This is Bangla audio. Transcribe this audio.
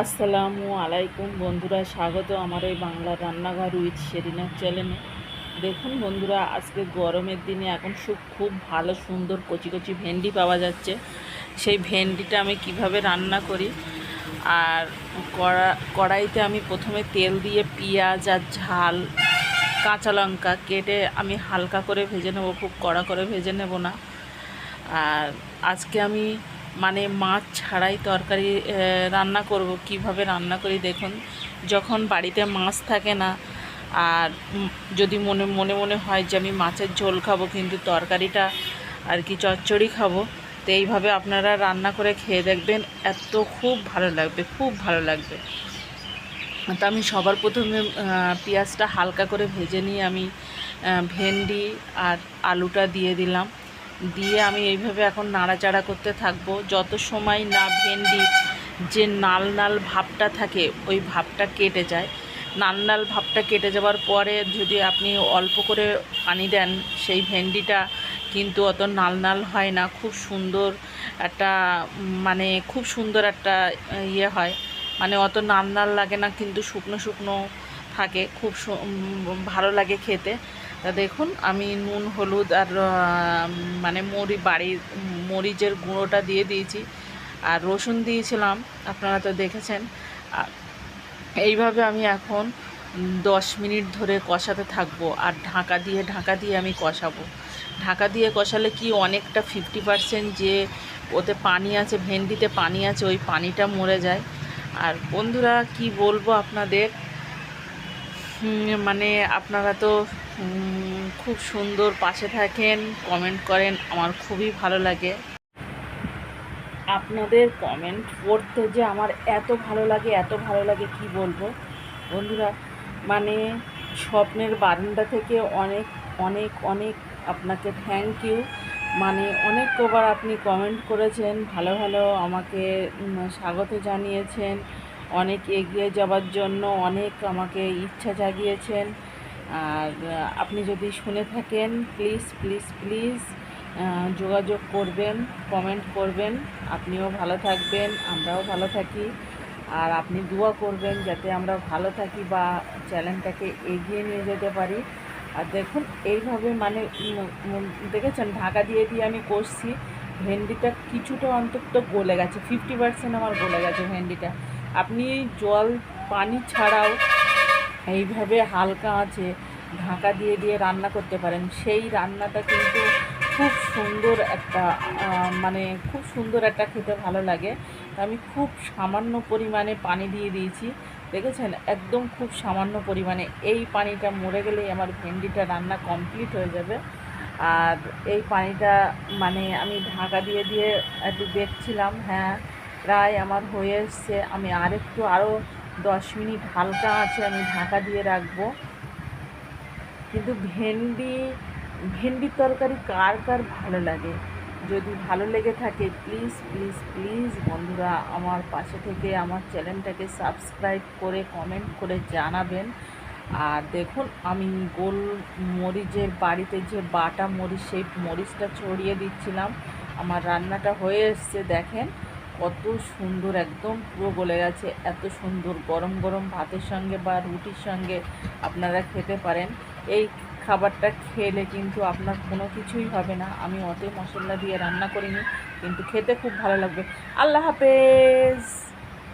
আসসালামু আলাইকুম বন্ধুরা, স্বাগত আমার এই বাংলা রান্নাঘর উইথ শেরিনা চ্যানেলে। দেখুন বন্ধুরা, আজকে গরমের দিনে এখন খুব ভালো সুন্দর কচি কচি ভেন্ডি পাওয়া যাচ্ছে। সেই ভেন্ডিটা আমি কিভাবে রান্না করি, আর কড়াইতে আমি প্রথমে তেল দিয়ে পেঁয়াজ আর ঝাল কাঁচা লঙ্কা কেটে আমি হালকা করে ভেজে নেব, খুব কড়া করে ভেজে নেব না। আর আজকে আমি মাছ ছাড়াই তরকারি রান্না করব। কিভাবে রান্না করি দেখুন। যখন বাড়িতে মাছ থাকে না, আর যদি মনে মনে মনে হয় যে আমি মাছের ঝোল খাবো কিন্তু তরকারিটা আর কি চচ্চড়ি খাবো, তো এইভাবে আপনারা রান্না করে খেয়ে দেখবেন, খুব ভালো লাগবে, খুব ভালো লাগবে। তো আমি সবার প্রথমে পেঁয়াজটা হালকা করে ভেজে নিয়ে আমি ভেন্ডি আর আলুটা দিয়ে দিলাম। দিয়ে আমি এইভাবে এখন নাড়াচাড়া করতে থাকবো যত সময় না ভেন্ডি যে নাল নাল ভাবটা থাকে ওই ভাবটা কেটে যায়। নাল নাল ভাবটা কেটে যাওয়ার পরে যদি আপনি অল্প করে পানি দেন, সেই ভেন্ডিটা কিন্তু অত নাল নাল হয় না, খুব সুন্দর একটা খুব সুন্দর একটা ইয়ে হয়, অত নাল নাল লাগে না, কিন্তু শুকনো শুকনো থাকে, খুব ভালো লাগে খেতে। তা দেখুন, আমি নুন হলুদ আর বাড়ির মরিচের গুঁড়োটা দিয়ে দিয়েছি, আর রসুন দিয়েছিলাম, আপনারা তো দেখেছেন। এইভাবে আমি এখন 10 মিনিট ধরে কষাতে থাকবো, আর ঢাকা দিয়ে আমি কষাবো। ঢাকা দিয়ে কষালে কি অনেকটা 50% যে ওতে পানি আছে, ভেন্ডিতে পানি আছে, ওই পানিটা মরে যায়। আর বন্ধুরা কি বলবো আপনাদের, আপনারা তো খুব সুন্দর পাশে থাকেন, কমেন্ট করেন, আমার খুবই ভালো লাগে। আপনাদের কমেন্ট পড়তে যে আমার এত ভালো লাগে কি বলবো বন্ধুরা। স্বপ্নের বারান্দা থেকে অনেক অনেক অনেক আপনাকে থ্যাংক ইউ। অনেক কবার আপনি কমেন্ট করেছেন, ভালো ভালো আমাকে স্বাগত জানিয়েছেন, অনেক এগিয়ে যাওয়ার জন্য অনেক আমাকে ইচ্ছা জাগিয়েছেন। আর আপনি যদি শুনে থাকেন, প্লিজ প্লিজ প্লিজ যোগাযোগ করবেন, কমেন্ট করবেন। আপনিও ভালো থাকবেন, আমরাও ভালো থাকি, আর আপনি দোয়া করবেন যাতে আমরা ভালো থাকি বা চ্যানেলটাকে এগিয়ে নিয়ে যেতে পারি। আর দেখুন এইভাবে দেখেছেন, ঢাকা দিয়ে আমি কষছি। ভেন্ডিটা কিছুটা অন্তত গলে গেছে, 50% আমার গলে গেছে ভেন্ডিটা। আপনি জল পানি ছাড়াও এইভাবে হালকা আঁচে ঢাকা দিয়ে রান্না করতে পারেন। সেই রান্নাটা কিন্তু খুব সুন্দর একটা খুব সুন্দর একটা খেতে ভালো লাগে। আমি খুব সামান্য পরিমাণে পানি দিয়ে দিয়েছি, দেখেছেন, একদম খুব সামান্য পরিমাণে। এই পানিটা মরে গেলেই আমার ভেন্ডিটা রান্না কমপ্লিট হয়ে যাবে। আর এই পানিটা আমি ঢাকা দিয়ে একটু দেখছিলাম, হ্যাঁ প্রায় আমার হয়ে এসছে। আমি আরও 10 মিনিট হালকা আছে আমি ঢাকা দিয়ে রাখবো। কিন্তু ভেন্ডির তরকারি কার কার ভালো লাগে? যদি ভালো লেগে থাকে প্লিজ প্লিজ প্লিজ বন্ধুরা আমার পাশে থেকে আমার চ্যানেলটাকে সাবস্ক্রাইব করে কমেন্ট করে জানাবেন। আর দেখুন, আমি গোল মরিচের বাড়িতে যে বাটা মরিচ, সেই মরিচটা ছড়িয়ে দিচ্ছিলাম। আমার রান্নাটা হয়ে এসছে, দেখেন কত সুন্দর, একদম পুরো গলে গেছে। এত সুন্দর গরম গরম ভাতের সঙ্গে বা রুটির সঙ্গে আপনারা খেতে পারেন। এই খাবারটা খেলে কিন্তু আপনার কোনো কিছুই হবে না। আমি অত মশলা দিয়ে রান্না করিনি, কিন্তু খেতে খুব ভালো লাগবে। আল্লাহ হাফেজ।